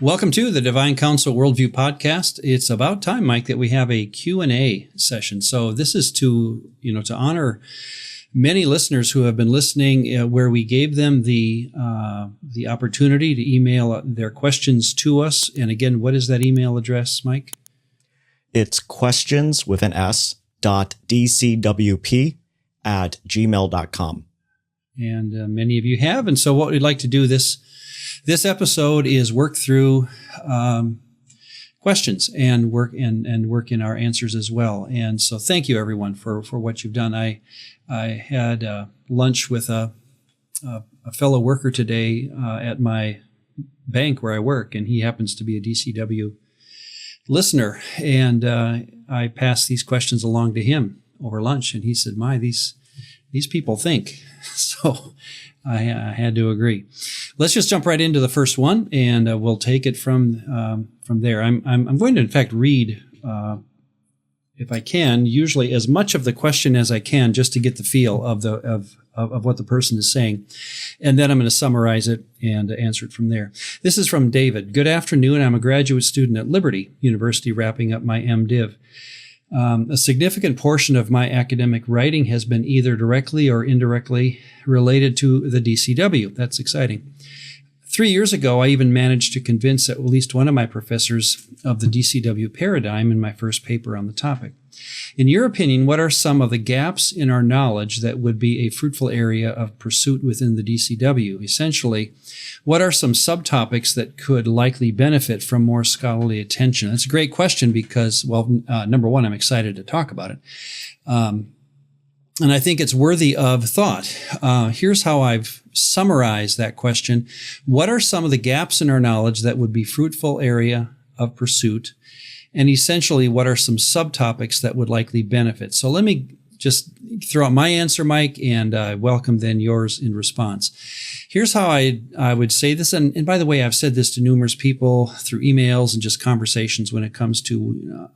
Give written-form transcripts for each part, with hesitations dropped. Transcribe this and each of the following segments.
Welcome to the Divine Counsel Worldview Podcast. It's about time, Mike, that we have a Q&A session. So this is to honor many listeners who have been listening, where we gave them the opportunity to email their questions to us. And again, what is that email address, Mike? It's questions with an S .dcwp at gmail.com. And many of you have. And so what we'd like to do this episode is work through questions and work in our answers as well. And so thank you everyone for what you've done. I had lunch with a fellow worker today at my bank where I work, and he happens to be a DCW listener. And I passed these questions along to him over lunch, and he said, these people think. So I had to agree. Let's just jump right into the first one, and we'll take it from there. I'm going to, in fact, read, if I can, usually as much of the question as I can, just to get the feel of what the person is saying, and then I'm going to summarize it and answer it from there. This is from David. Good afternoon. I'm a graduate student at Liberty University, wrapping up my MDiv. A significant portion of my academic writing has been either directly or indirectly related to the DCW. That's exciting. 3 years ago, I even managed to convince at least one of my professors of the DCW paradigm in my first paper on the topic. In your opinion, what are some of the gaps in our knowledge that would be a fruitful area of pursuit within the DCW? Essentially, what are some subtopics that could likely benefit from more scholarly attention? That's a great question because, number one, I'm excited to talk about it. And I think it's worthy of thought. Here's how I've summarized that question. What are some of the gaps in our knowledge that would be fruitful area of pursuit? And essentially, what are some subtopics that would likely benefit? So let me just throw out my answer, Mike, and welcome then yours in response. Here's how I would say this. And by the way, I've said this to numerous people through emails and just conversations when it comes to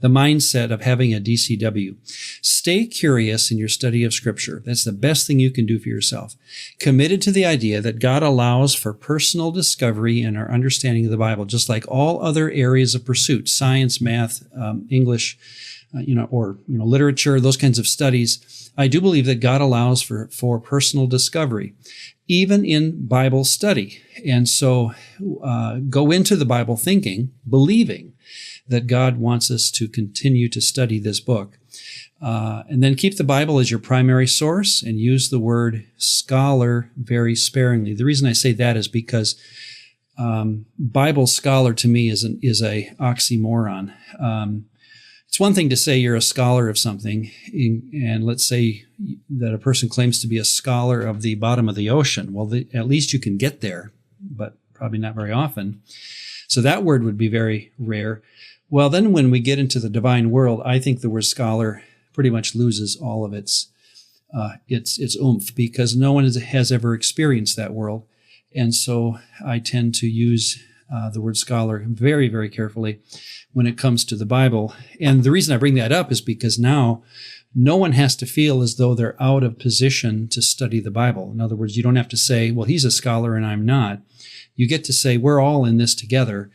the mindset of having a DCW. Stay curious in your study of Scripture. That's the best thing you can do for yourself. Committed to the idea that God allows for personal discovery in our understanding of the Bible, just like all other areas of pursuit, science, math, English, literature, those kinds of studies. I do believe that God allows for personal discovery, even in Bible study. And so go into the Bible believing that God wants us to continue to study this book. And then keep the Bible as your primary source and use the word scholar very sparingly. The reason I say that is because Bible scholar to me is a oxymoron. It's one thing to say you're a scholar of something, and let's say that a person claims to be a scholar of the bottom of the ocean. Well, at least you can get there, but probably not very often. So that word would be very rare. Well, then when we get into the divine world, I think the word scholar pretty much loses all of its oomph, because no one has ever experienced that world. And so I tend to use the word scholar very, very carefully when it comes to the Bible. And the reason I bring that up is because now no one has to feel as though they're out of position to study the Bible. In other words, you don't have to say, well, he's a scholar and I'm not. You get to say, we're all in this together.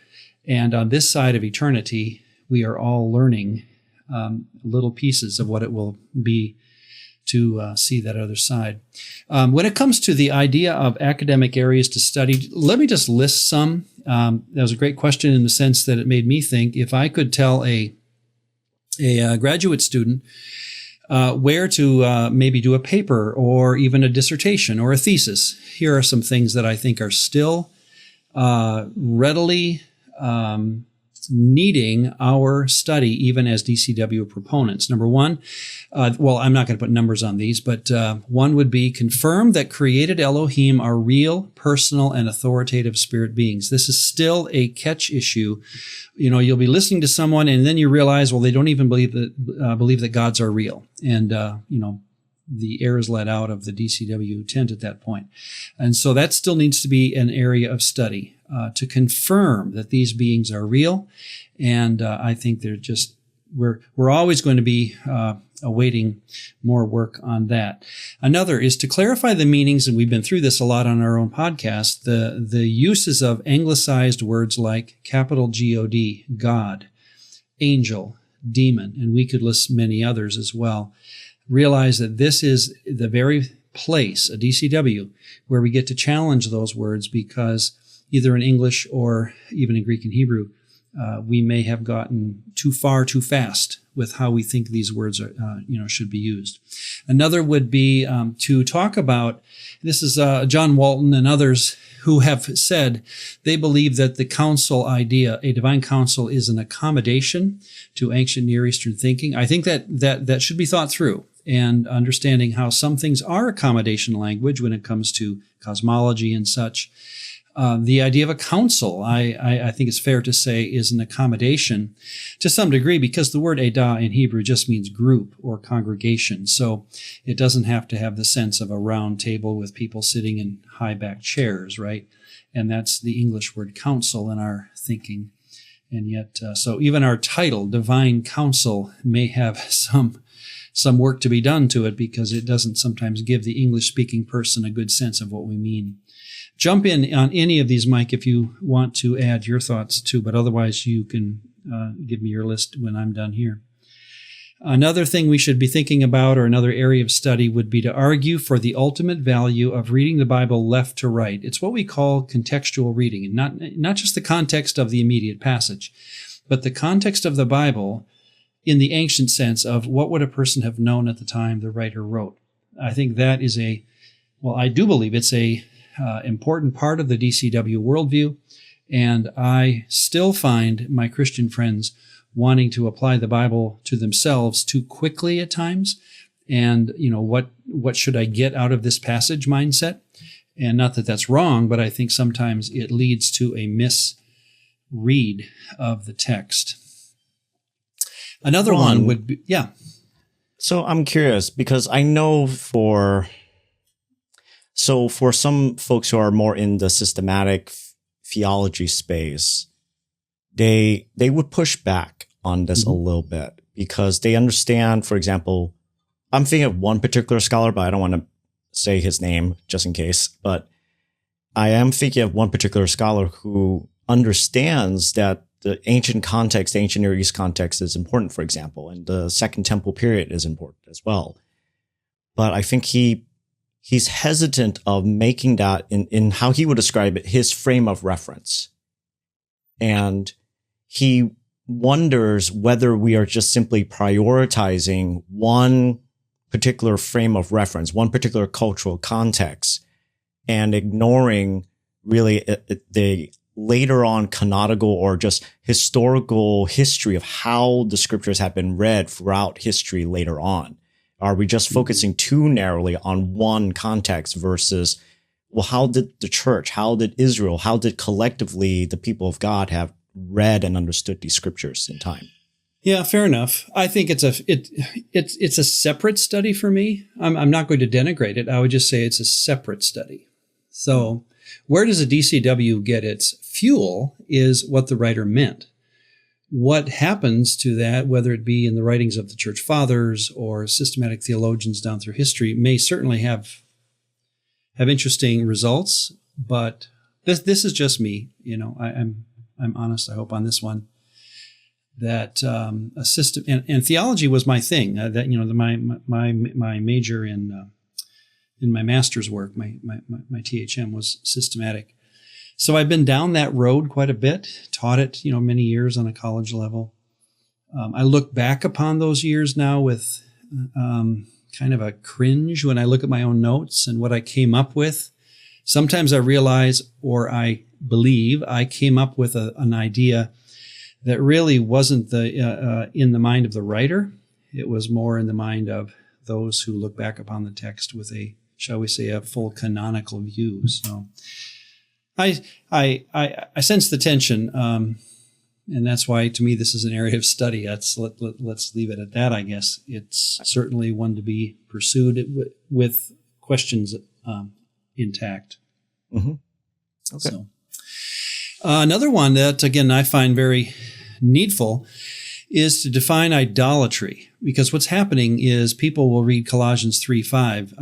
And on this side of eternity, we are all learning little pieces of what it will be to see that other side. When it comes to the idea of academic areas to study, let me just list some. That was a great question in the sense that it made me think if I could tell a graduate student where to maybe do a paper or even a dissertation or a thesis. Here are some things that I think are still readily needing our study, even as DCW proponents. Number one, I'm not going to put numbers on these, but one would be confirm that created Elohim are real, personal, and authoritative spirit beings. This is still a catch issue. You'll be listening to someone and then you realize, well, they don't even believe that gods are real. And, the air is let out of the DCW tent at that point. And so that still needs to be an area of study to confirm that these beings are real. And I think they're just we're always going to be awaiting more work on that. Another is to clarify the meanings, and we've been through this a lot on our own podcast, the uses of anglicized words like capital G-O-D, God, angel, demon, and we could list many others as well. Realize that this is the very place, a DCW, where we get to challenge those words, because either in English or even in Greek and Hebrew, we may have gotten too far too fast with how we think these words are, should be used. Another would be to talk about, this is John Walton and others who have said they believe that the council idea, a divine council, is an accommodation to ancient Near Eastern thinking. I think that should be thought through, and understanding how some things are accommodation language when it comes to cosmology and such. The idea of a council, I think it's fair to say, is an accommodation to some degree, because the word edah in Hebrew just means group or congregation. So it doesn't have to have the sense of a round table with people sitting in high-backed chairs, right? And that's the English word council in our thinking. And yet, so even our title, Divine Council, may have some work to be done to it, because it doesn't sometimes give the English-speaking person a good sense of what we mean. Jump in on any of these, Mike, if you want to add your thoughts too, but otherwise you can give me your list when I'm done here. Another thing we should be thinking about, or another area of study, would be to argue for the ultimate value of reading the Bible left to right. It's what we call contextual reading, and not just the context of the immediate passage, but the context of the Bible in the ancient sense of what would a person have known at the time the writer wrote. I think that is I do believe it's a important part of the DCW worldview, and I still find my Christian friends wanting to apply the Bible to themselves too quickly at times, and what should I get out of this passage mindset? And not that that's wrong, but I think sometimes it leads to a misread of the text. Another one would be, yeah. So I'm curious, because I know for some folks who are more in the systematic theology space, they would push back on this a little bit, because they understand, for example, I'm thinking of one particular scholar, but I don't want to say his name just in case, but I am thinking of one particular scholar who understands that the ancient context, the ancient Near East context is important, for example, and the Second Temple period is important as well. But I think he's hesitant of making that in how he would describe it, his frame of reference. And he wonders whether we are just simply prioritizing one particular frame of reference, one particular cultural context, and ignoring really the later on canonical or just historical history of how the scriptures have been read throughout history later on. Are we just focusing too narrowly on one context versus, well, how did the church, how did Israel, how did collectively the people of God have read and understood these scriptures in time? Yeah, fair enough. I think it's a separate study for me. I'm not going to denigrate it. I would just say it's a separate study. So where does a DCW get its fuel is what the writer meant. What happens to that, whether it be in the writings of the church fathers or systematic theologians down through history, may certainly have interesting results. But this is just me. I'm honest, I hope, on this one. That a system and theology was my thing. My major in my master's work, my THM was systematic. So I've been down that road quite a bit, taught it, many years on a college level. I look back upon those years now with kind of a cringe when I look at my own notes and what I came up with. Sometimes I realize, or I believe, I came up with an idea that really wasn't in the mind of the writer. It was more in the mind of those who look back upon the text with shall we say, a full canonical view. So I sense the tension, and that's why, to me, this is an area of study. Let's leave it at that, I guess. It's certainly one to be pursued with questions intact. Mm-hmm. Okay. So, another one that, again, I find very needful is to define idolatry, because what's happening is people will read Colossians 3:5,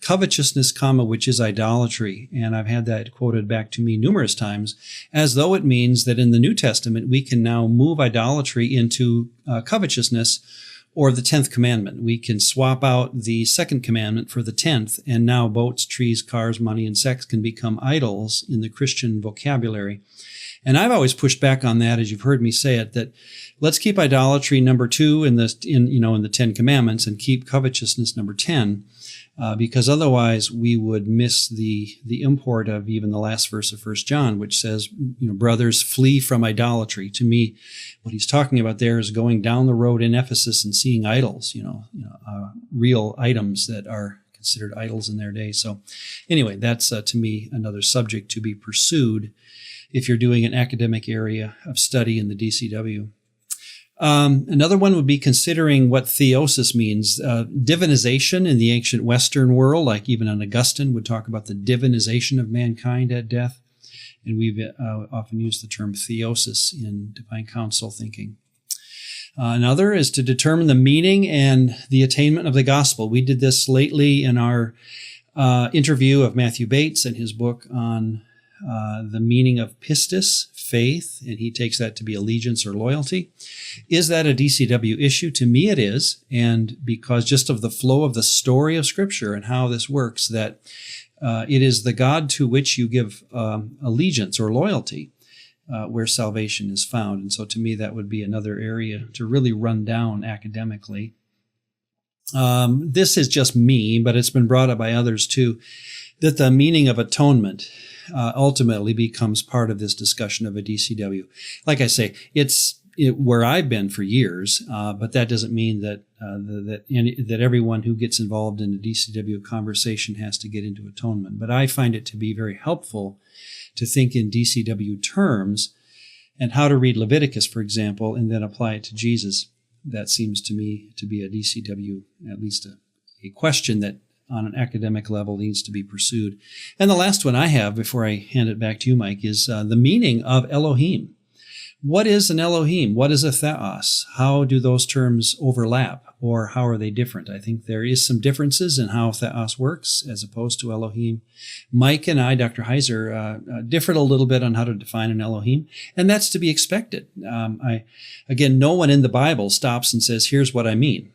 covetousness, which is idolatry. And I've had that quoted back to me numerous times, as though it means that in the New Testament, we can now move idolatry into covetousness, or the 10th commandment. We can swap out the second commandment for the 10th, and now boats, trees, cars, money, and sex can become idols in the Christian vocabulary. And I've always pushed back on that, as you've heard me say it, that let's keep idolatry number 2 in the 10 commandments and keep covetousness number 10, because otherwise we would miss the import of even the last verse of 1 John, which says, brothers, flee from idolatry. To me, what he's talking about there is going down the road in Ephesus and seeing idols, real items that are considered idols in their day. So anyway, that's to me another subject to be pursued if you're doing an academic area of study in the DCW. Another one would be considering what theosis means. Divinization in the ancient Western world, like even an Augustine would talk about the divinization of mankind at death. And we've often used the term theosis in divine counsel thinking. Another is to determine the meaning and the attainment of the gospel. We did this lately in our interview of Matthew Bates and his book on the meaning of pistis, faith, and he takes that to be allegiance or loyalty. Is that a DCW issue? To me it is, and because just of the flow of the story of Scripture and how this works, that it is the God to which you give allegiance or loyalty where salvation is found. And so to me that would be another area to really run down academically. This is just me, but it's been brought up by others too, that the meaning of atonement ultimately becomes part of this discussion of a DCW. Like I say, it's where I've been for years, but that doesn't mean that that everyone who gets involved in a DCW conversation has to get into atonement. But I find it to be very helpful to think in DCW terms and how to read Leviticus, for example, and then apply it to Jesus. That seems to me to be a DCW, at least a question that on an academic level needs to be pursued. And the last one I have before I hand it back to you, Mike, is the meaning of Elohim. What is an Elohim? What is a theos? How do those terms overlap, or how are they different? I think there is some differences in how theos works as opposed to Elohim. Mike and I, Dr. Heiser, differed a little bit on how to define an Elohim, and that's to be expected. Again, no one in the Bible stops and says, here's what I mean.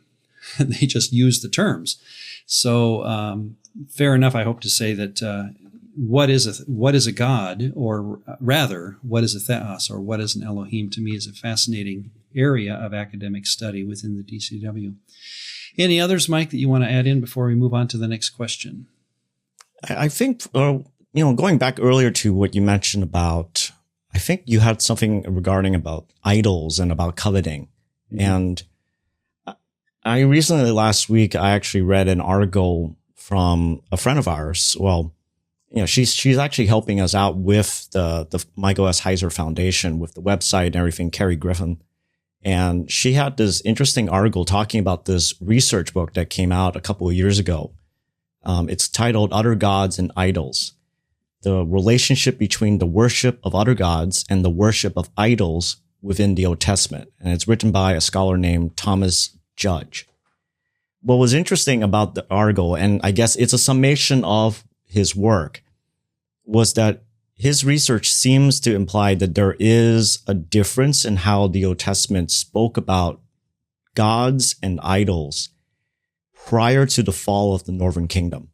They just use the terms. So fair enough, I hope to say that what is a God, or rather, what is a theos, or what is an Elohim, to me is a fascinating area of academic study within the DCW. Any others, Mike, that you want to add in before we move on to the next question? I think, going back earlier to what you mentioned about, I think you had something regarding about idols and about coveting. Mm-hmm. And I recently, last week, I actually read an article from a friend of ours. Well, she's actually helping us out with the Michael S. Heiser Foundation with the website and everything, Carrie Griffin. And she had this interesting article talking about this research book that came out a couple of years ago. It's titled Other Gods and Idols: The Relationship Between the Worship of Other Gods and the Worship of Idols Within the Old Testament. And it's written by a scholar named Thomas Judge. What was interesting about the article, and I guess it's a summation of his work, was that his research seems to imply that there is a difference in how the Old Testament spoke about gods and idols prior to the fall of the Northern Kingdom.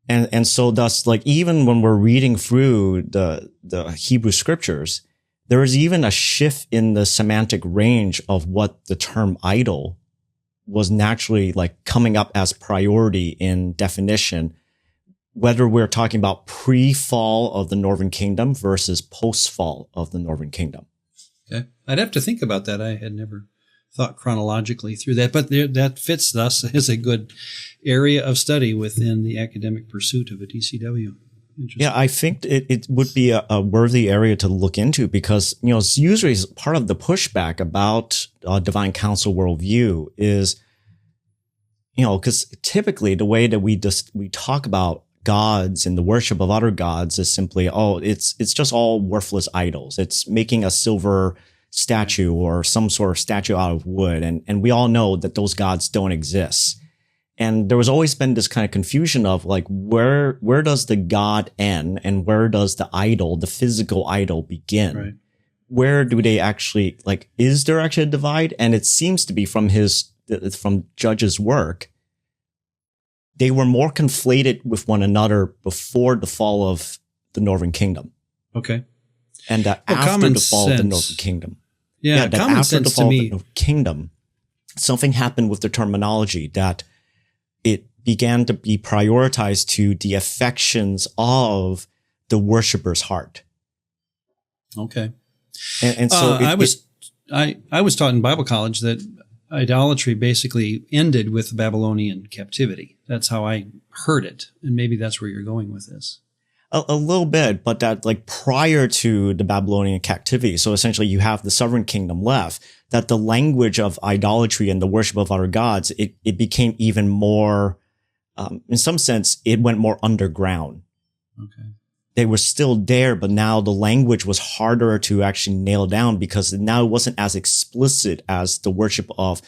And so thus, like, even when we're reading through the Hebrew scriptures, there is even a shift in the semantic range of what the term idol was naturally like coming up as priority in definition, whether we're talking about pre-fall of the Northern Kingdom versus post-fall of the Northern Kingdom. Okay. I'd have to think about that. I had never thought chronologically through that, but that fits thus as a good area of study within the academic pursuit of a DCW. Yeah, I think it would be a worthy area to look into because, it's usually part of the pushback about divine counsel worldview is, because typically the way that we talk about gods and the worship of other gods is simply, it's just all worthless idols. It's making a silver statue or some sort of statue out of wood. And we all know that those gods don't exist. And there was always been this kind of confusion of like, where does the God end and where does the idol, the physical idol, begin? Right. Where do they actually, like, is there actually a divide? And it seems to be from Judge's work, they were more conflated with one another before the fall of the Northern Kingdom. Okay. And after the fall of the Northern Kingdom. Yeah, that common after sense the fall to of me. the Northern Kingdom, something happened with the terminology that it began to be prioritized to the affections of the worshiper's heart. Okay. And so I was taught in Bible college that idolatry basically ended with the Babylonian captivity. That's how I heard it. And maybe that's where you're going with this. A little bit, but that like prior to the Babylonian captivity. So essentially you have the Southern Kingdom left, that the language of idolatry and the worship of other gods, it became even more, in some sense, it went more underground. Okay. They were still there, but now the language was harder to actually nail down because now it wasn't as explicit as the worship of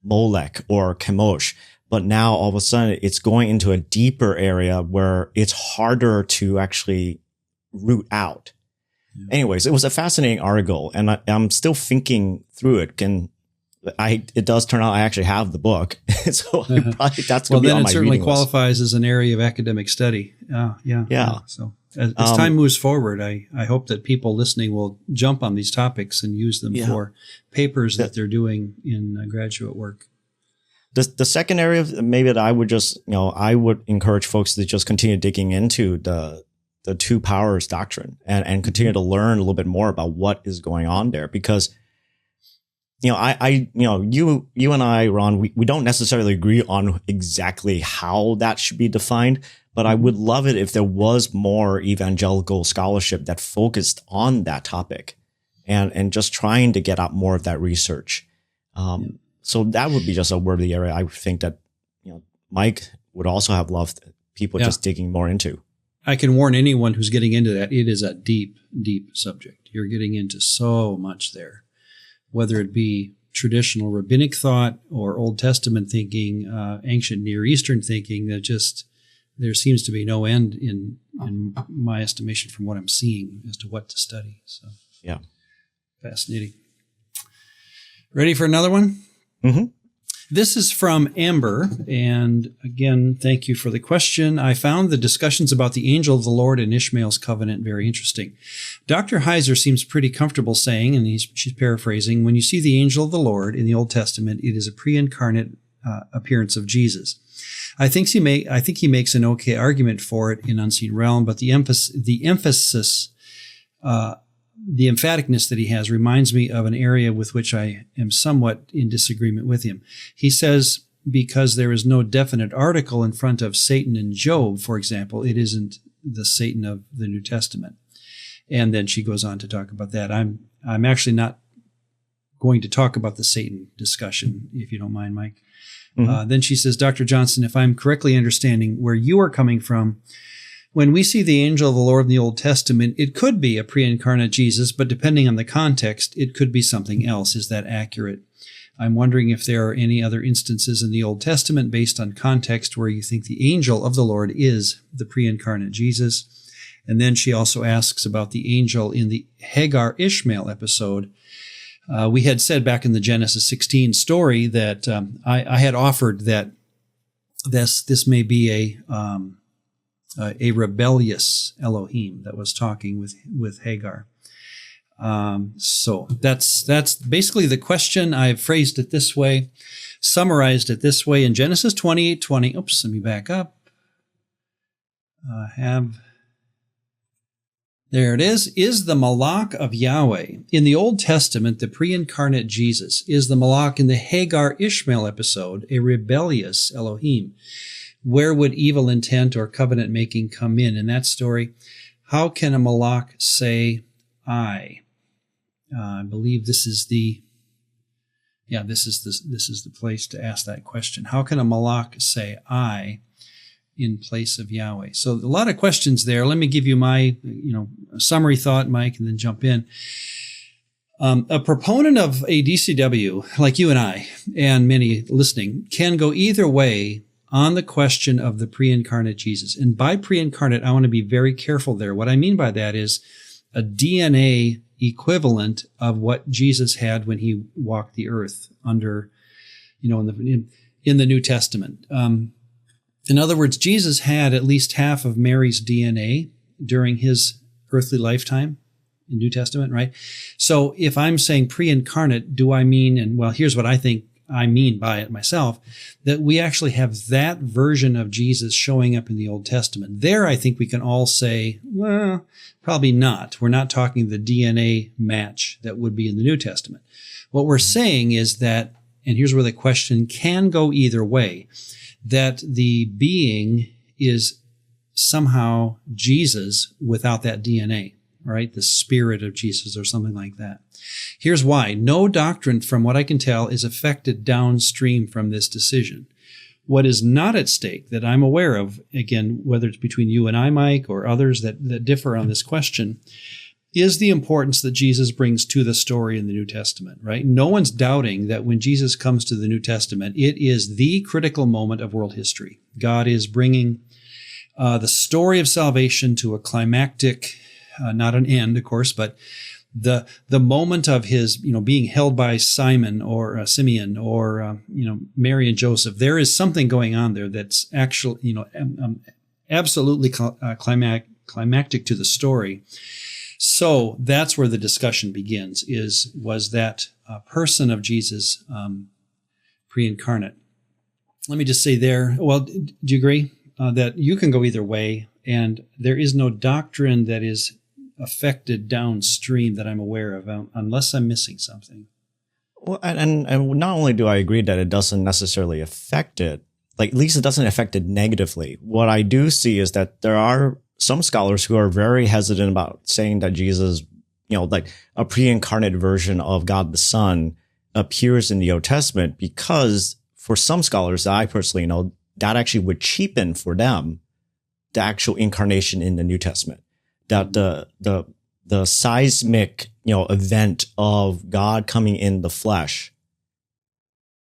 Molech or Chemosh. But now all of a sudden it's going into a deeper area where it's harder to actually root out. Yeah. Anyways, it was a fascinating article and I'm still thinking through it. It does turn out I actually have the book. So probably that's going to be on my reading list. Well, then it certainly qualifies as an area of academic study. Yeah. So as time moves forward, I hope that people listening will jump on these topics and use them for papers that they're doing in graduate work. The second area maybe that I would just, I would encourage folks to just continue digging into the two powers doctrine and continue to learn a little bit more about what is going on there. Because, you and I, Ron, we don't necessarily agree on exactly how that should be defined, but I would love it if there was more evangelical scholarship that focused on that topic and just trying to get out more of that research. So that would be just a worthy area. I think that, Mike would also have loved people just digging more into. I can warn anyone who's getting into that. It is a deep, deep subject. You're getting into so much there, whether it be traditional rabbinic thought or Old Testament thinking, ancient Near Eastern thinking, there seems to be no end in my estimation from what I'm seeing as to what to study. So yeah, fascinating. Ready for another one? Mm-hmm. This is from Amber, and again, thank you for the question. I found the discussions about the angel of the Lord and Ishmael's covenant very interesting. Dr. Heiser seems pretty comfortable saying, and she's paraphrasing, when you see the angel of the Lord in the Old Testament, it is a pre-incarnate appearance of Jesus. I think he makes an okay argument for it in Unseen Realm, but the emphaticness that he has reminds me of an area with which I am somewhat in disagreement with him. He says, because there is no definite article in front of Satan and Job, for example, it isn't the Satan of the New Testament. And then she goes on to talk about that. I'm actually not going to talk about the Satan discussion, if you don't mind, Mike. Mm-hmm. Then she says, Dr. Johnson, if I'm correctly understanding where you are coming from, when we see the angel of the Lord in the Old Testament, it could be a pre-incarnate Jesus, but depending on the context, it could be something else. Is that accurate? I'm wondering if there are any other instances in the Old Testament based on context where you think the angel of the Lord is the pre-incarnate Jesus. And then she also asks about the angel in the Hagar-Ishmael episode. We had said back in the Genesis 16 story that I had offered that this may be a rebellious Elohim that was talking with Hagar. So that's basically the question. I've phrased it this way, summarized it this way in Genesis 28:20. Oops, let me back up. There it is the Malach of Yahweh. In the Old Testament, the pre-incarnate Jesus is the Malach in the Hagar-Ishmael episode, a rebellious Elohim. Where would evil intent or covenant making come in that story? How can a Malach say I? I believe this is the place to ask that question. How can a Malach say I in place of Yahweh. So a lot of questions there. Let me give you my, summary thought, Mike, and then jump in. A proponent of a DCW, like you and I, and many listening, can go either way on the question of the pre-incarnate Jesus. And by pre-incarnate, I want to be very careful there. What I mean by that is a DNA equivalent of what Jesus had when he walked the earth under, in the New Testament. In other words, Jesus had at least half of Mary's DNA during his earthly lifetime in New Testament, right? So if I'm saying pre-incarnate, do I mean, and well, here's what I think I mean by it myself, that we actually have that version of Jesus showing up in the Old Testament. There, I think we can all say, well, probably not. We're not talking the DNA match that would be in the New Testament. What we're saying is that, and here's where the question can go either way, that the being is somehow Jesus without that DNA, right? The spirit of Jesus or something like that. Here's why. No doctrine, from what I can tell, is affected downstream from this decision. What is not at stake that I'm aware of, again, whether it's between you and I, Mike, or others that differ on this question, is the importance that Jesus brings to the story in the New Testament, right? No one's doubting that when Jesus comes to the New Testament, it is the critical moment of world history. God is bringing the story of salvation to a climactic, not an end, of course, but the moment of his, being held by Simon or Simeon or, Mary and Joseph. There is something going on there that's actually, absolutely climactic to the story. So that's where the discussion begins, was that person of Jesus pre-incarnate? Let me just say there, well, do you agree that you can go either way, and there is no doctrine that is affected downstream that I'm aware of, unless I'm missing something? Well, and not only do I agree that it doesn't necessarily affect it, like at least it doesn't affect it negatively. What I do see is that there are some scholars who are very hesitant about saying that Jesus, like a pre-incarnate version of God the Son appears in the Old Testament, because for some scholars that I personally know, that actually would cheapen for them the actual incarnation in the New Testament. That the seismic, event of God coming in the flesh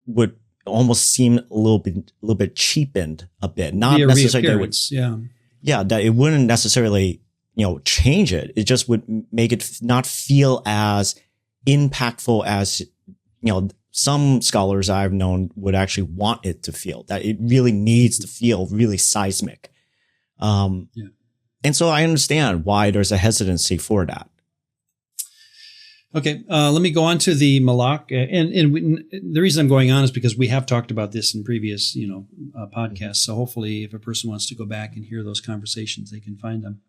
would almost seem a little bit cheapened a bit. Not necessarily that would, yeah, that it wouldn't necessarily, change it. It just would make it not feel as impactful as, some scholars I've known would actually want it to feel, that it really needs to feel really seismic. And so I understand why there's a hesitancy for that. Okay, let me go on to the Malak, and the reason I'm going on is because we have talked about this in previous, podcasts. So hopefully, if a person wants to go back and hear those conversations, they can find them.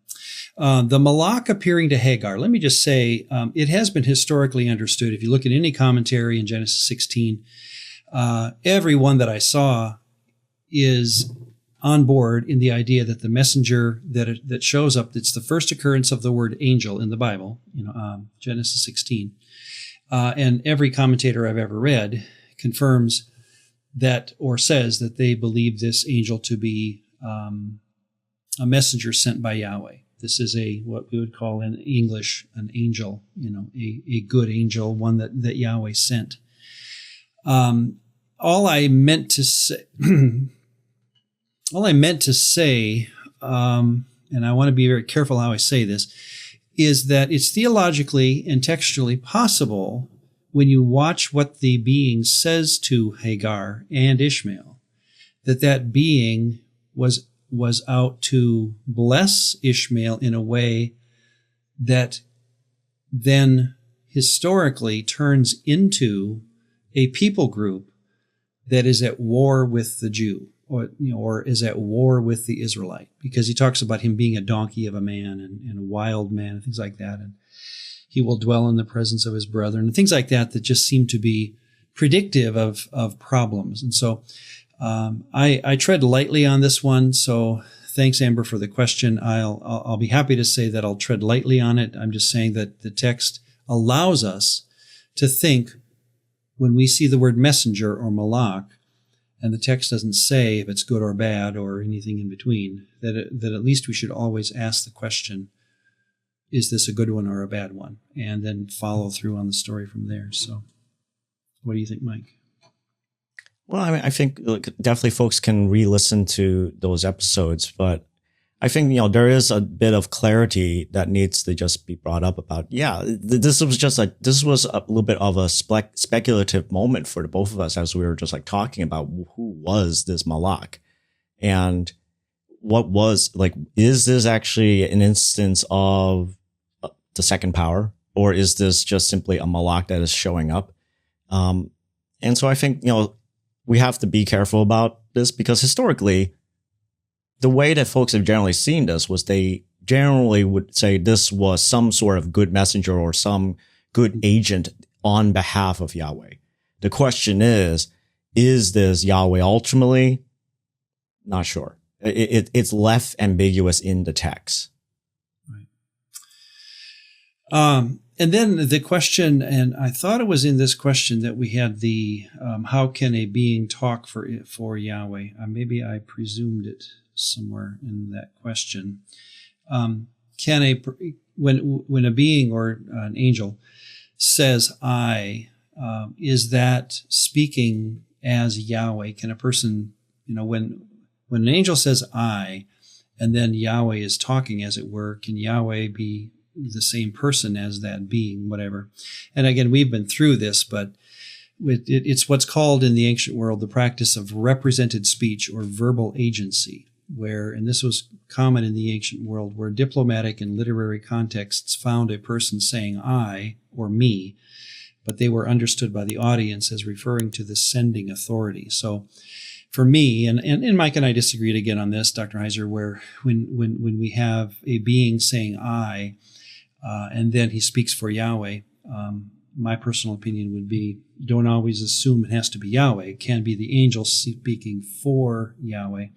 The Malak appearing to Hagar. Let me just say, it has been historically understood. If you look at any commentary in Genesis 16, every one that I saw is on board in the idea that the messenger that shows up, it's the first occurrence of the word angel in the Bible, Genesis 16. And every commentator I've ever read confirms that, or says that they believe this angel to be a messenger sent by Yahweh. This is what we would call in English an angel, a good angel, one that Yahweh sent. All I meant to say, and I want to be very careful how I say this, is that it's theologically and textually possible when you watch what the being says to Hagar and Ishmael, that being was out to bless Ishmael in a way that then historically turns into a people group that is at war with the Jew, or is at war with the Israelite, because he talks about him being a donkey of a man and a wild man and things like that. And he will dwell in the presence of his brethren and things like that just seem to be predictive of problems. And so I tread lightly on this one. So thanks, Amber, for the question. I'll be happy to say that I'll tread lightly on it. I'm just saying that the text allows us to think, when we see the word messenger or malak, and the text doesn't say if it's good or bad or anything in between, that at least we should always ask the question, is this a good one or a bad one? And then follow through on the story from there. So what do you think, Mike? Well, I mean, I think definitely folks can re-listen to those episodes, but I think, there is a bit of clarity that needs to just be brought up about, this was a little bit of a speculative moment for the both of us as we were just talking about who was this Malak and what was is this actually an instance of the second power, or is this just simply a Malak that is showing up? And so I think, we have to be careful about this because historically, the way that folks have generally seen this was they generally would say this was some sort of good messenger or some good agent on behalf of Yahweh. The question is this Yahweh ultimately? Not sure. It's left ambiguous in the text. Right. And then the question, and I thought it was in this question that we had the, how can a being talk for Yahweh? Maybe I presumed it somewhere in that question. When a being or an angel says I, is that speaking as Yahweh? Can a person, when an angel says I, and then Yahweh is talking, as it were, can Yahweh be the same person as that being, whatever? And again, we've been through this, but it's what's called in the ancient world the practice of represented speech or verbal agency, and this was common in the ancient world, where diplomatic and literary contexts found a person saying I or me, but they were understood by the audience as referring to the sending authority. So for me, and Mike and I disagreed again on this, Dr. Heiser, where when we have a being saying I, and then he speaks for Yahweh, my personal opinion would be, don't always assume it has to be Yahweh. It can be the angel speaking for Yahweh,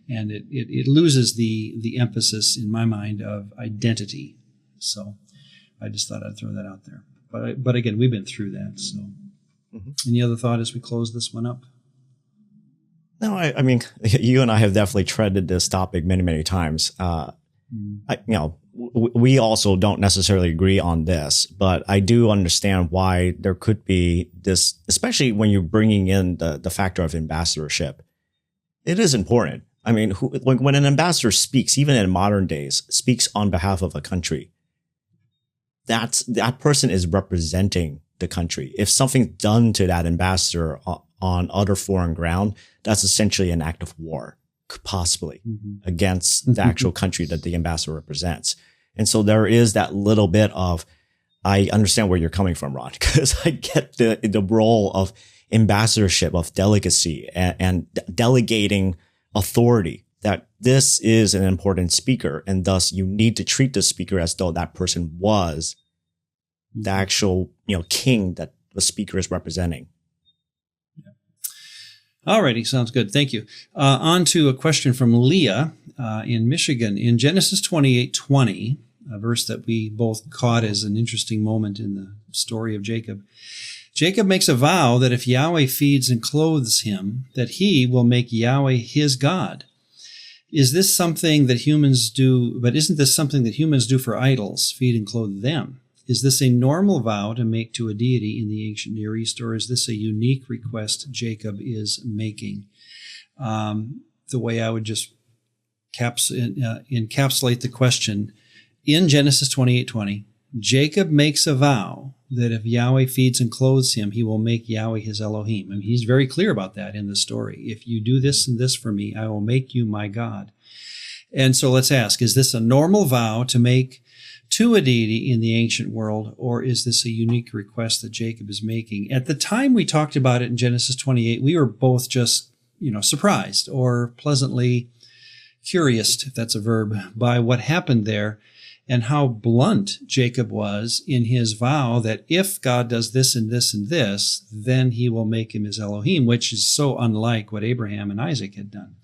and it loses the emphasis in my mind of identity. So I just thought I'd throw that out there. But again, we've been through that. So Any other thought as we close this one up? No, I mean, you and I have definitely treaded this topic many, many times. We also don't necessarily agree on this, but I do understand why there could be this, especially when you're bringing in the factor of ambassadorship. It is important. I mean, when an ambassador speaks, even in modern days, speaks on behalf of a country, that person is representing the country. If something's done to that ambassador on other foreign ground, that's essentially an act of war, possibly, against the actual country that the ambassador represents. And so there is that little bit of, I understand where you're coming from, Ron, because I get the role of ambassadorship, of delegacy, and delegating authority, that this is an important speaker, and thus you need to treat the speaker as though that person was the actual, king that the speaker is representing. All righty, sounds good. Thank you. On to a question from Leah in Michigan. In Genesis 28:20, a verse that we both caught as an interesting moment in the story of Jacob, Jacob makes a vow that if Yahweh feeds and clothes him, that he will make Yahweh his God. Is this something that humans do, but isn't this something that humans do for idols, feed and clothe them? Is this a normal vow to make to a deity in the ancient Near East, or is this a unique request Jacob is making? The way I would just encapsulate the question, in Genesis 28:20, Jacob makes a vow that if Yahweh feeds and clothes him, he will make Yahweh his Elohim. And he's very clear about that in the story. If you do this and this for me, I will make you my God. And so let's ask, is this a normal vow to make to a deity in the ancient world, or is this a unique request that Jacob is making? At the time we talked about it in Genesis 28, we were both just, surprised or pleasantly curious, if that's a verb, by what happened there and how blunt Jacob was in his vow that if God does this and this and this, then he will make him his Elohim, which is so unlike what Abraham and Isaac had done.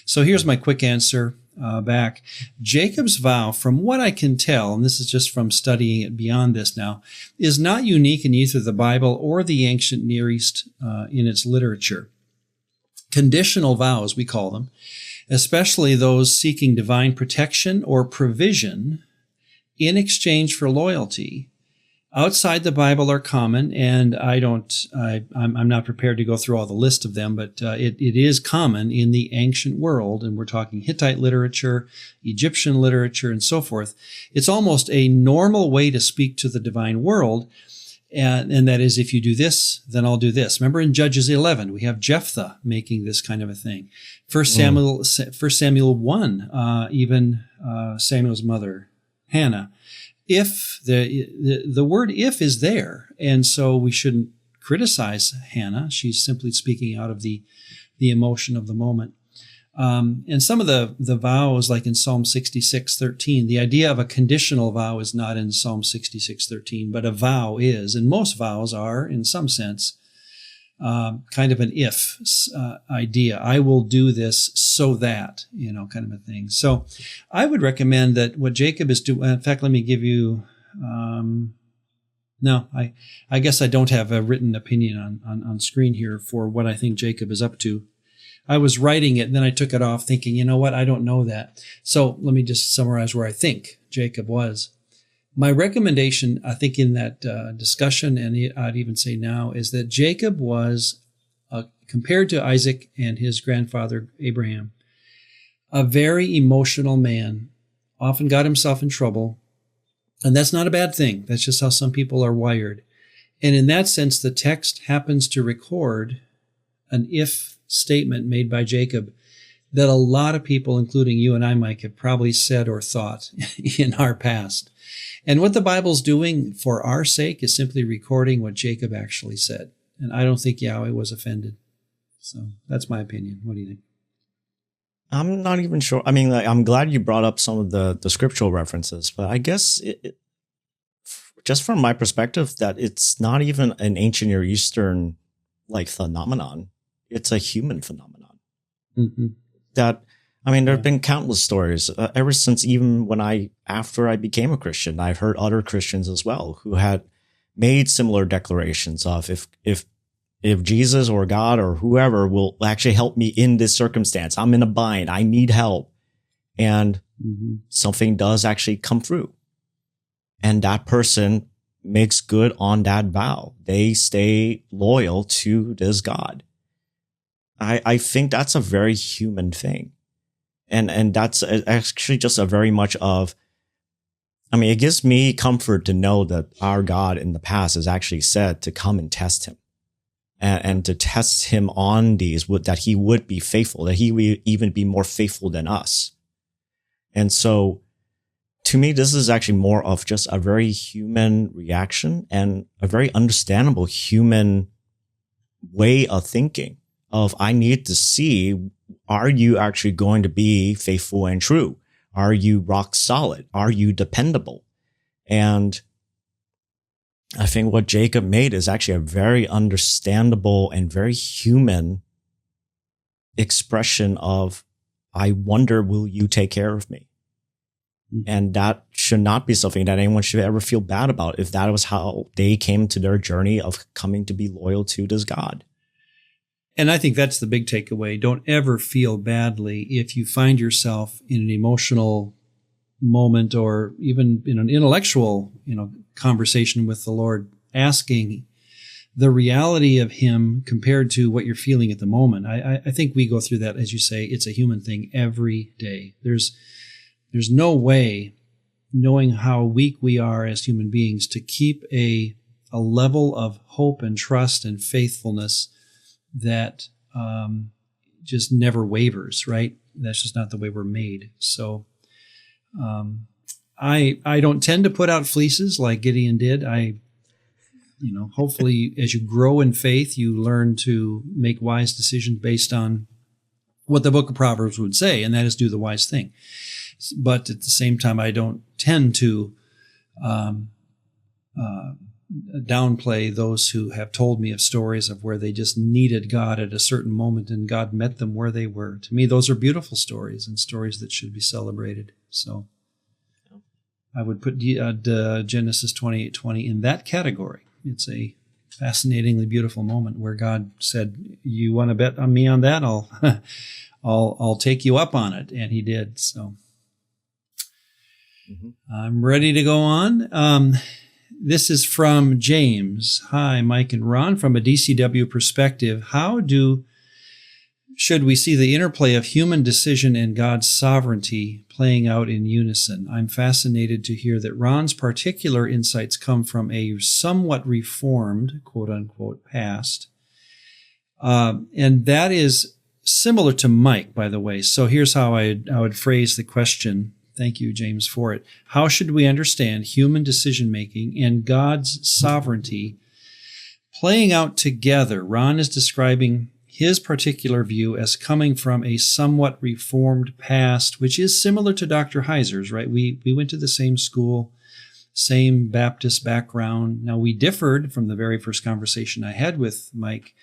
So here's my quick answer back. Jacob's vow, from what I can tell, and this is just from studying it beyond this now, is not unique in either the Bible or the ancient Near East in its literature. conditional vows, we call them, especially those seeking divine protection or provision in exchange for loyalty, outside the Bible are common, and I'm not prepared to go through all the list of them, but it is common in the ancient world, and we're talking Hittite literature, Egyptian literature, and so forth. It's almost a normal way to speak to the divine world, and that is, if you do this, then I'll do this. Remember in Judges 11, we have Jephthah making this kind of a thing. First Samuel 1, even Samuel's mother, Hannah. If the word if is there, and so we shouldn't criticize Hannah. She's simply speaking out of the emotion of the moment. And some of the vows, like in Psalm 66:13, the idea of a conditional vow is not in Psalm 66:13, but a vow is, and most vows are, in some sense, kind of an if idea. I will do this so that, kind of a thing. So I would recommend that what Jacob is doing, in fact, let me give you, I guess I don't have a written opinion on screen here for what I think Jacob is up to. I was writing it, and then I took it off thinking, you know what, I don't know that. So let me just summarize where I think Jacob was. My recommendation, I think, in that discussion, and I'd even say now, is that Jacob was, compared to Isaac and his grandfather Abraham, a very emotional man, often got himself in trouble. And that's not a bad thing. That's just how some people are wired. And in that sense, the text happens to record an if statement made by Jacob that a lot of people, including you and I, Mike, have probably said or thought in our past. And what the Bible's doing for our sake is simply recording what Jacob actually said. And I don't think Yahweh was offended. So that's my opinion. What do you think? I'm not even sure. I mean, I'm glad you brought up some of the scriptural references, but I guess just from my perspective, that it's not even an ancient Near Eastern phenomenon. It's a human phenomenon. Mm-hmm. There have been countless stories ever since, even after I became a Christian. I've heard other Christians as well who had made similar declarations of if Jesus or God or whoever will actually help me in this circumstance, I'm in a bind, I need help, and something does actually come through, and that person makes good on that vow. They stay loyal to this God. I think that's a very human thing. And that's actually just a very much of, it gives me comfort to know that our God in the past has actually said to come and test him and to test him on these, that he would be faithful, that he would even be more faithful than us. And so to me, this is actually more of just a very human reaction and a very understandable human way of thinking of, I need to see, are you actually going to be faithful and true? Are you rock solid? Are you dependable? And I think what Jacob made is actually a very understandable and very human expression of, I wonder, will you take care of me? Mm-hmm. And that should not be something that anyone should ever feel bad about if that was how they came to their journey of coming to be loyal to this God. And I think that's the big takeaway. Don't ever feel badly if you find yourself in an emotional moment or even in an intellectual, conversation with the Lord, asking the reality of him compared to what you're feeling at the moment. I think we go through that, as you say, it's a human thing every day. There's no way, knowing how weak we are as human beings, to keep a level of hope and trust and faithfulness that just never wavers, right? That's just not the way we're made. So I don't tend to put out fleeces like Gideon did. Hopefully as you grow in faith, you learn to make wise decisions based on what the book of Proverbs would say, and that is do the wise thing. But at the same time, I don't tend to downplay those who have told me of stories of where they just needed God at a certain moment and God met them where they were. To me, those are beautiful stories and stories that should be celebrated. So I would put Genesis 28:20 in that category. It's a fascinatingly beautiful moment where God said, "You want to bet on me on that? I'll take you up on it," and He did. So I'm ready to go on. This is from James. Hi, Mike and Ron. From a DCW perspective, should we see the interplay of human decision and God's sovereignty playing out in unison? I'm fascinated to hear that Ron's particular insights come from a somewhat reformed, quote unquote, past. And that is similar to Mike, by the way. So here's how I would phrase the question. Thank you, James, for it. How should we understand human decision-making and God's sovereignty playing out together? Ron is describing his particular view as coming from a somewhat reformed past, which is similar to Dr. Heiser's, right? We went to the same school, same Baptist background. Now, we differed from the very first conversation I had with Mike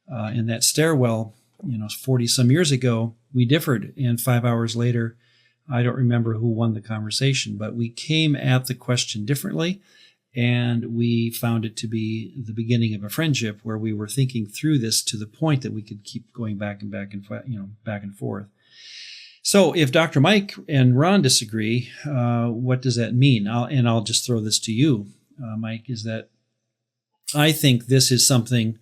in that stairwell, 40-some years ago. We differed, and 5 hours later, I don't remember who won the conversation, but we came at the question differently, and we found it to be the beginning of a friendship where we were thinking through this to the point that we could keep going back and forth. So if Dr. Mike and Ron disagree, what does that mean? I'll just throw this to you, Mike, is that I think this is something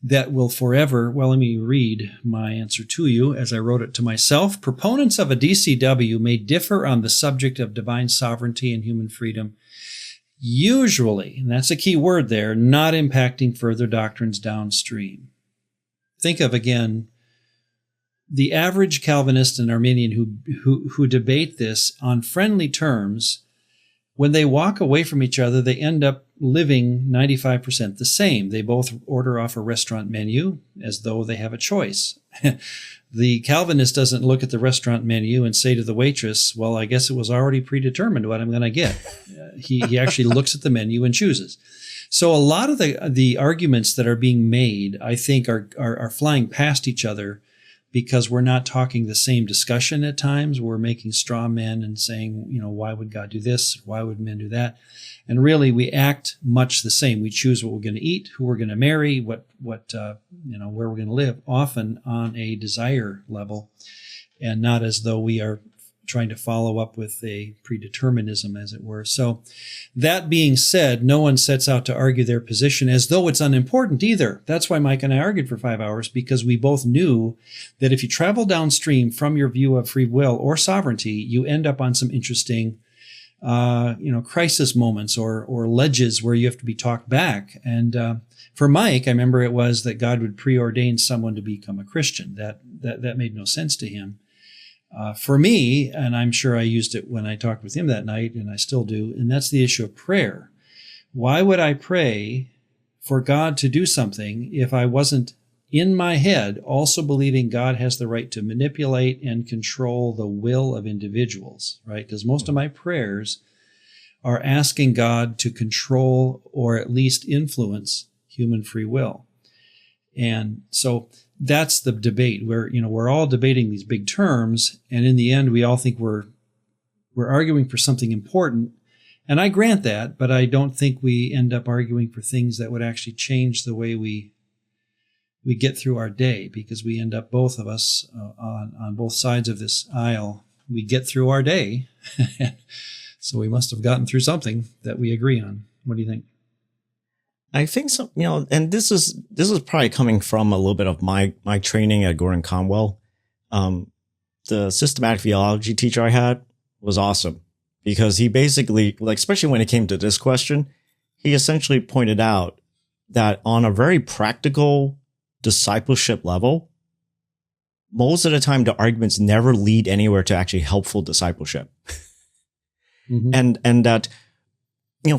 that will forever, well, let me read my answer to you as I wrote it to myself. Proponents of a DCW may differ on the subject of divine sovereignty and human freedom, usually, and that's a key word there, not impacting further doctrines downstream. Think of, again, the average Calvinist and Arminian who debate this on friendly terms. When they walk away from each other, they end up living 95% the same. They both order off a restaurant menu as though they have a choice. The Calvinist doesn't look at the restaurant menu and say to the waitress, well, I guess it was already predetermined what I'm going to get. He actually looks at the menu and chooses. So a lot of the arguments that are being made, I think, are flying past each other because we're not talking the same discussion at times. We're making straw men and saying, why would God do this? Why would men do that? And really, we act much the same. We choose what we're going to eat, who we're going to marry, where we're going to live, often on a desire level, and not as though we are trying to follow up with a predeterminism, as it were. So that being said, no one sets out to argue their position as though it's unimportant either. That's why Mike and I argued for 5 hours, because we both knew that if you travel downstream from your view of free will or sovereignty, you end up on some interesting crisis moments or ledges where you have to be talked back. And for Mike, I remember it was that God would preordain someone to become a Christian. That made no sense to him. For me, and I'm sure I used it when I talked with him that night, and I still do, and that's the issue of prayer. Why would I pray for God to do something if I wasn't in my head also believing God has the right to manipulate and control the will of individuals, right? Because most of my prayers are asking God to control or at least influence human free will. And so that's the debate where, we're all debating these big terms, and in the end, we all think we're arguing for something important. And I grant that, but I don't think we end up arguing for things that would actually change the way we get through our day, because we end up, both of us, on both sides of this aisle, we get through our day. So we must have gotten through something that we agree on. What do you think? I think so, and this is probably coming from a little bit of my training at Gordon Conwell. The systematic theology teacher I had was awesome, because he basically, especially when it came to this question, he essentially pointed out that on a very practical discipleship level, most of the time the arguments never lead anywhere to actually helpful discipleship. Mm-hmm. And that,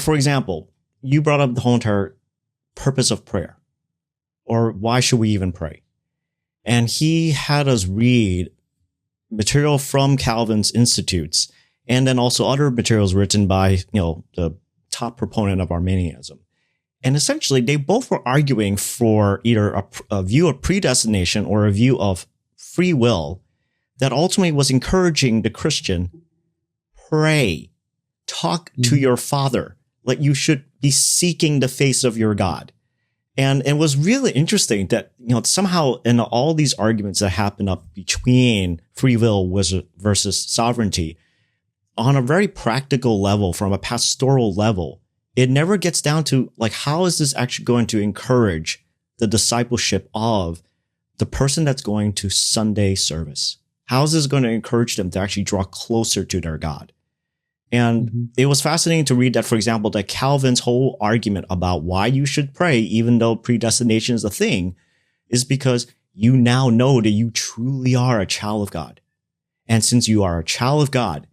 for example, you brought up the whole entire purpose of prayer, or why should we even pray? And he had us read material from Calvin's Institutes, and then also other materials written by, the top proponent of Arminianism. And essentially, they both were arguing for either a view of predestination or a view of free will that ultimately was encouraging the Christian, pray, talk to your Father. Like, you should be seeking the face of your God. And it was really interesting that, somehow in all these arguments that happen up between free will versus sovereignty, on a very practical level, from a pastoral level, it never gets down to like, how is this actually going to encourage the discipleship of the person that's going to Sunday service? How is this going to encourage them to actually draw closer to their God? And it was fascinating to read that, for example, that Calvin's whole argument about why you should pray, even though predestination is a thing, is because you now know that you truly are a child of God. And since you are a child of God,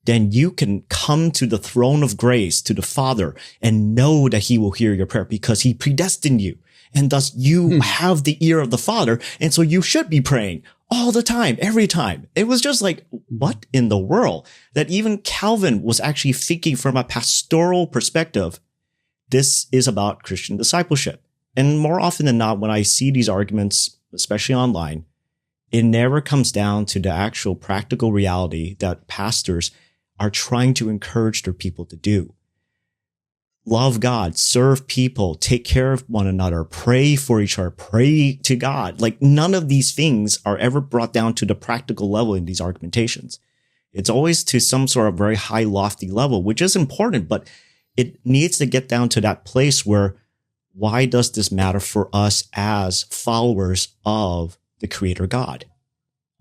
then you can come to the throne of grace, to the Father, and know that he will hear your prayer because he predestined you. And thus you have the ear of the Father. And so you should be praying all the time, every time. It was just like, what in the world? That even Calvin was actually thinking from a pastoral perspective. This is about Christian discipleship. And more often than not, when I see these arguments, especially online, it never comes down to the actual practical reality that pastors are trying to encourage their people to do. Love God, serve people, take care of one another, pray for each other, pray to God. Like none of these things are ever brought down to the practical level in these argumentations. It's always to some sort of very high, lofty level, which is important, but it needs to get down to that place where, why does this matter for us as followers of the Creator God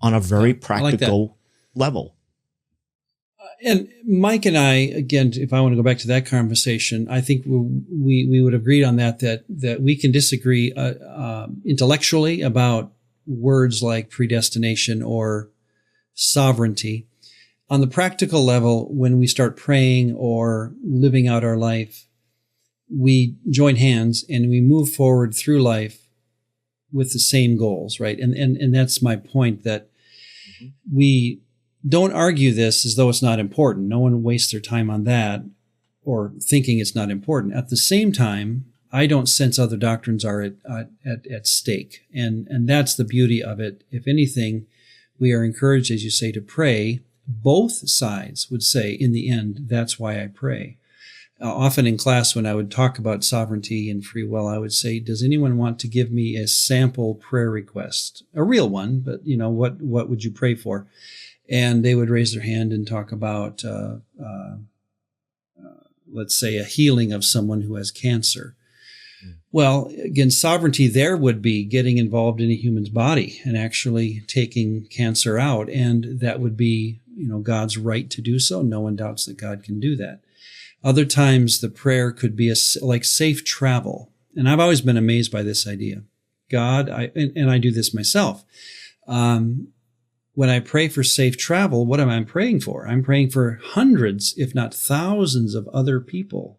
on a very practical level? And Mike and I, again, if I want to go back to that conversation, I think we would agree on that we can disagree intellectually about words like predestination or sovereignty. On the practical level, when we start praying or living out our life, we join hands and we move forward through life with the same goals, right? And that's my point, that we don't argue this as though it's not important. No one wastes their time on that or thinking it's not important. At the same time, I don't sense other doctrines are at stake. And that's the beauty of it. If anything, we are encouraged, as you say, to pray. Both sides would say, in the end, that's why I pray. Often in class, when I would talk about sovereignty and free will, I would say, does anyone want to give me a sample prayer request? A real one, but what would you pray for? And they would raise their hand and talk about, let's say, a healing of someone who has cancer. Well, again, sovereignty there would be getting involved in a human's body and actually taking cancer out. And that would be, God's right to do so. No one doubts that God can do that. Other times the prayer could be like safe travel. And I've always been amazed by this idea. God, and I do this myself. When I pray for safe travel, what am I praying for? I'm praying for hundreds, if not thousands of other people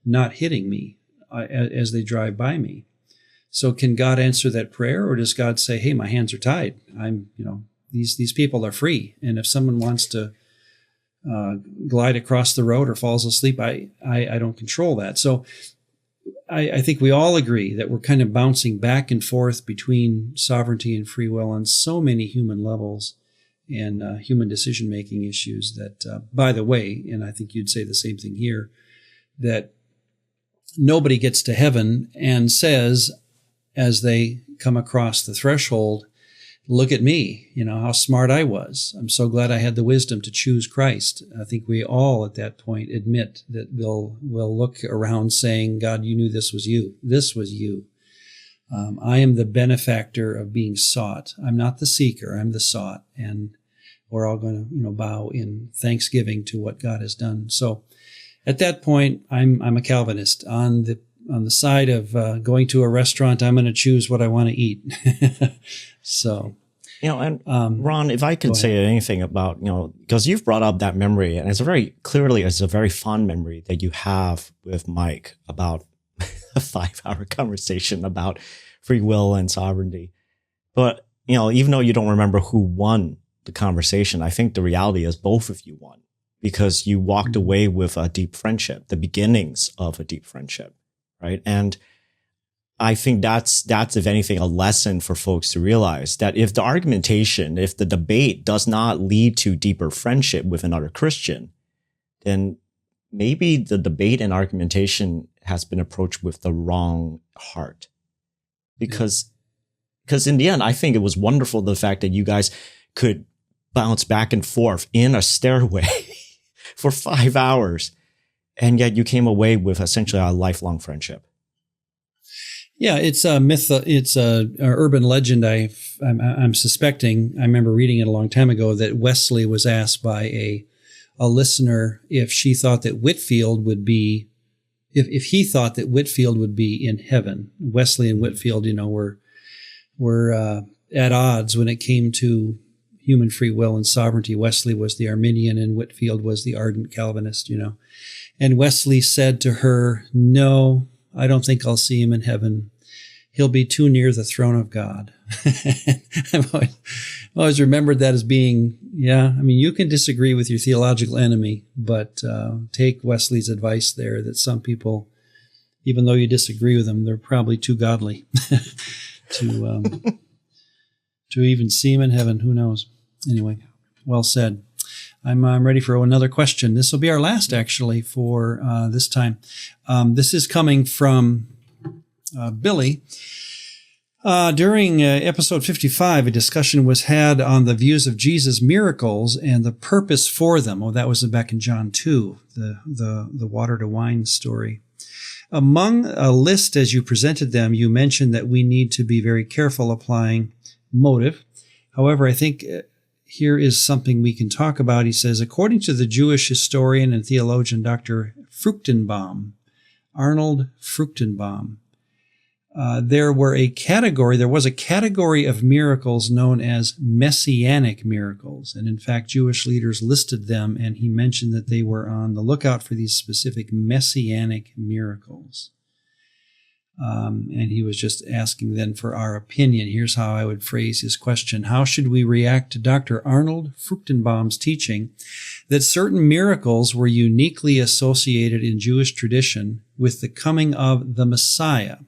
not hitting me as they drive by me. So can God answer that prayer, or does God say, hey, my hands are tied. These people are free. And if someone wants to glide across the road or falls asleep, I don't control that. So I think we all agree that we're kind of bouncing back and forth between sovereignty and free will on so many human levels and human decision-making issues that, by the way, and I think you'd say the same thing here, that nobody gets to heaven and says, as they come across the threshold, look at me, how smart I was. I'm so glad I had the wisdom to choose Christ. I think we all at that point admit that we'll look around saying, God, you knew this was you. This was you. I am the benefactor of being sought. I'm not the seeker. I'm the sought. And we're all going to, bow in thanksgiving to what God has done. So at that point, I'm a Calvinist. On the side of going to a restaurant, I'm going to choose what I want to eat. So, and Ron, if I could say anything about, because you've brought up that memory, and it's a very fond memory that you have with Mike about a 5-hour conversation about free will and sovereignty. But, even though you don't remember who won the conversation, I think the reality is both of you won, because you walked away with a deep friendship, the beginnings of a deep friendship, right? And I think that's, if anything, a lesson for folks to realize that if the debate does not lead to deeper friendship with another Christian, then maybe the debate and argumentation has been approached with the wrong heart. Because in the end, I think it was wonderful, the fact that you guys could bounce back and forth in a stairway for 5 hours. And yet you came away with essentially a lifelong friendship. Yeah, it's a myth. It's a urban legend. I'm suspecting. I remember reading it a long time ago that Wesley was asked by a listener if she thought that Whitefield would be, if he thought that Whitefield would be in heaven. Wesley and Whitefield, were at odds when it came to human free will and sovereignty. Wesley was the Arminian and Whitefield was the ardent Calvinist. And Wesley said to her, "No, I don't think I'll see him in heaven. He'll be too near the throne of God." I've always remembered that as being, you can disagree with your theological enemy, but take Wesley's advice there that some people, even though you disagree with them, they're probably too godly to even see him in heaven. Who knows? Anyway, well said. I'm ready for another question. This will be our last, actually, for this time. This is coming from Billy. During episode 55, a discussion was had on the views of Jesus' miracles and the purpose for them. Oh, that was back in John 2, the water to wine story. Among a list as you presented them, you mentioned that we need to be very careful applying motive. However, I think here is something we can talk about. He says, according to the Jewish historian and theologian Dr. Arnold Fruchtenbaum, there was a category of miracles known as messianic miracles. And in fact, Jewish leaders listed them, and he mentioned that they were on the lookout for these specific messianic miracles. And he was just asking then for our opinion. Here's how I would phrase his question. How should we react to Dr. Arnold Fruchtenbaum's teaching that certain miracles were uniquely associated in Jewish tradition with the coming of the Messiah?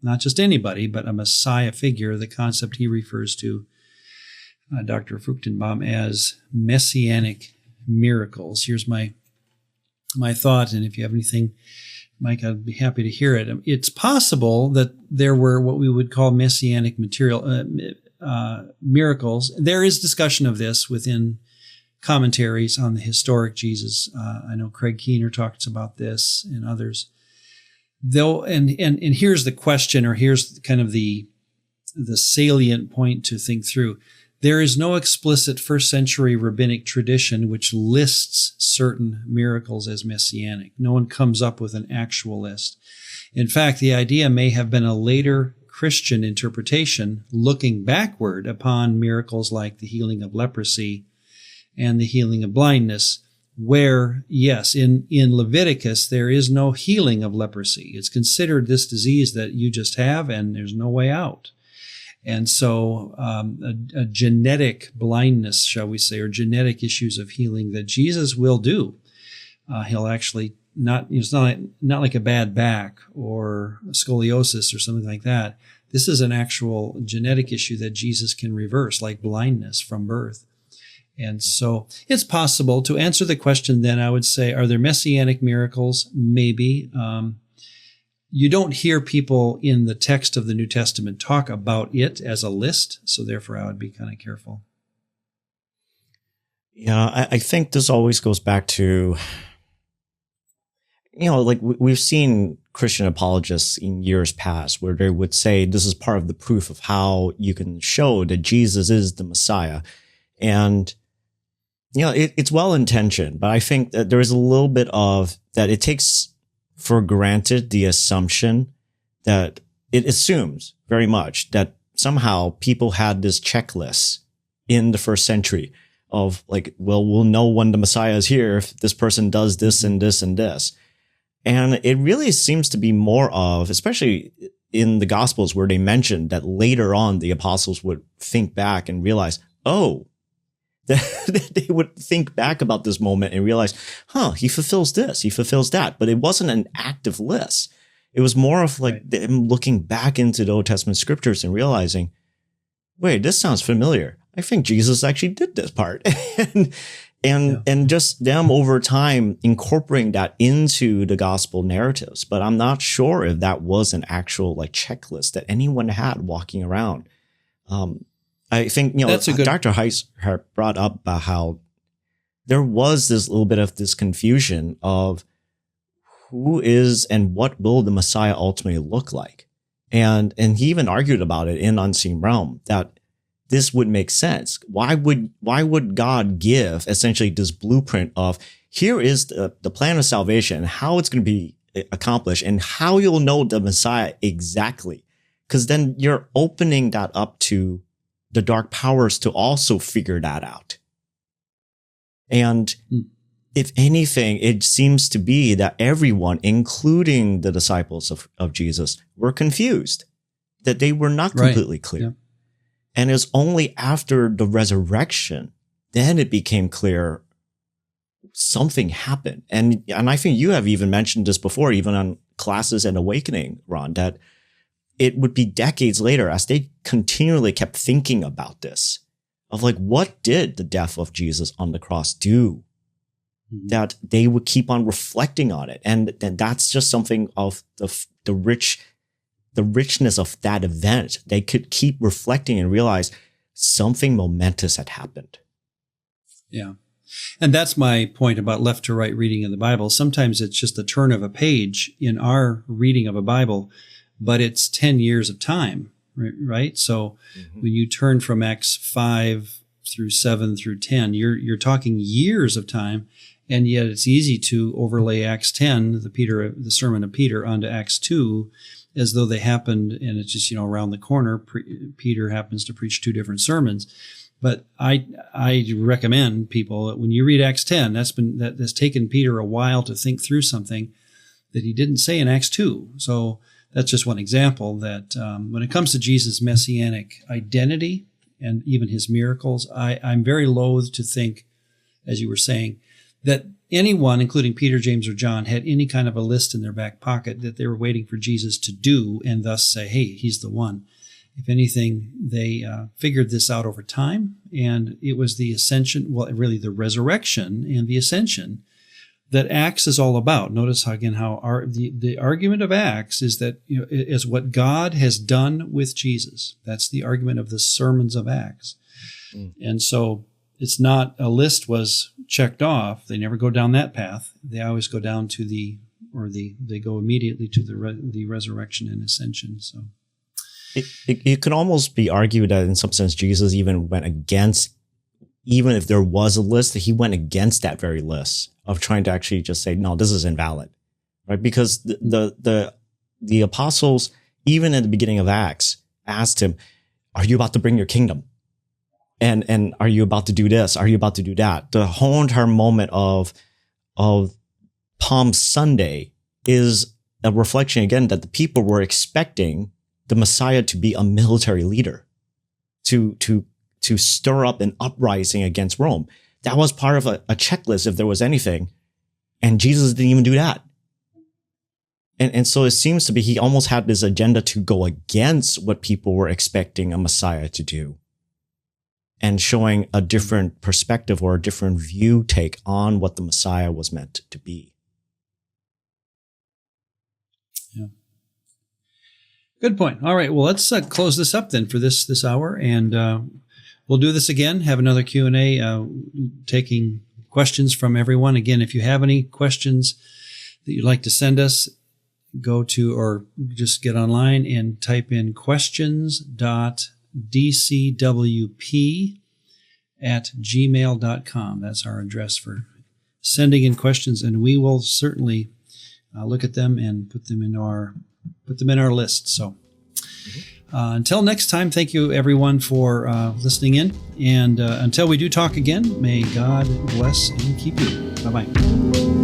Not just anybody, but a Messiah figure, the concept he refers to, Dr. Fruchtenbaum, as messianic miracles. Here's my thought, and if you have anything, Mike, I'd be happy to hear it. It's possible that there were what we would call messianic miracles. There is discussion of this within commentaries on the historic Jesus. I know Craig Keener talks about this and others. Though, and here's the question, or here's kind of the salient point to think through. There is no explicit first century rabbinic tradition which lists certain miracles as messianic. No one comes up with an actual list. In fact, the idea may have been a later Christian interpretation looking backward upon miracles like the healing of leprosy and the healing of blindness, where, yes, in Leviticus, there is no healing of leprosy. It's considered this disease that you just have, and there's no way out. And so a genetic blindness, shall we say, or genetic issues of healing that Jesus will do. He'll actually it's not like a bad back or a scoliosis or something like that. This is an actual genetic issue that Jesus can reverse, like blindness from birth. And so it's possible to answer the question then, I would say, are there messianic miracles? Maybe. You don't hear people in the text of the New Testament talk about it as a list, so therefore I would be kind of careful. Yeah, I think this always goes back to, like we've seen Christian apologists in years past where they would say this is part of the proof of how you can show that Jesus is the Messiah. And, it's well-intentioned, but I think that there is a little bit of that it takes for granted the assumption that it assumes very much that somehow people had this checklist in the first century of like, well, we'll know when the Messiah is here if this person does this and this and this. And it really seems to be more of, especially in the Gospels where they mentioned that later on the apostles would think back and realize, they would think back about this moment and realize, he fulfills this, he fulfills that. But it wasn't an active list. It was more of like them looking back into the Old Testament scriptures and realizing, wait, this sounds familiar. I think Jesus actually did this part. And just them over time incorporating that into the gospel narratives. But I'm not sure if that was an actual like checklist that anyone had walking around. I think, Dr. Heiser brought up about how there was this little bit of this confusion of who is and what will the Messiah ultimately look like. And he even argued about it in Unseen Realm that this would make sense. Why would God give essentially this blueprint of here is the plan of salvation, how it's going to be accomplished, and how you'll know the Messiah exactly? Because then you're opening that up to the dark powers to also figure that out. And if anything, it seems to be that everyone, including the disciples of Jesus, were confused, that they were not completely clear. Yeah. And it's only after the resurrection, then it became clear something happened. And I think you have even mentioned this before, even on Classes and Awakening, Ron, that it would be decades later as they continually kept thinking about this of like, what did the death of Jesus on the cross do? Mm-hmm. That they would keep on reflecting on it. And then that's just something of the richness of that event. They could keep reflecting and realize something momentous had happened. Yeah. And that's my point about left to right reading of the Bible. Sometimes it's just a turn of a page in our reading of a Bible, but it's 10 years of time, right? So when you turn from Acts 5 through 7 through 10, you're talking years of time. And yet it's easy to overlay Acts 10, the sermon of Peter, onto Acts 2, as though they happened, and it's just, around the corner. Peter happens to preach two different sermons. But I recommend people that when you read Acts 10, that's taken Peter a while to think through something that he didn't say in Acts 2. So that's just one example that when it comes to Jesus' messianic identity and even his miracles, I'm very loath to think, as you were saying, that anyone, including Peter, James, or John, had any kind of a list in their back pocket that they were waiting for Jesus to do and thus say, hey, he's the one. If anything, they figured this out over time, and it was the ascension, really the resurrection and the ascension that Acts is all about. Notice how the argument of Acts is that is what God has done with Jesus. That's the argument of the sermons of Acts. And so it's not a list was checked off. They never go down that path. They always go down to they go immediately to the resurrection and ascension. So it could almost be argued that in some sense Jesus even went against, even if there was a list, that he went against that very list of trying to actually just say, no, this is invalid, right? Because the apostles, even at the beginning of Acts, asked him, are you about to bring your kingdom? And are you about to do this? Are you about to do that? The whole entire moment of Palm Sunday is a reflection again that the people were expecting the Messiah to be a military leader, to stir up an uprising against Rome. That was part of a checklist if there was anything. And Jesus didn't even do that. And so it seems to be he almost had this agenda to go against what people were expecting a Messiah to do, and showing a different perspective or a different view take on what the Messiah was meant to be. Yeah. Good point. All right. Well, let's close this up then for this hour, and we'll do this again. Have another Q&A, taking questions from everyone. Again, if you have any questions that you'd like to send us, go to or just get online and type in questions.dcwp@gmail.com. That's our address for sending in questions, and we will certainly look at them and put them in our list. So until next time, thank you everyone for listening in, and until we do talk again, may God bless and keep you. Bye-bye.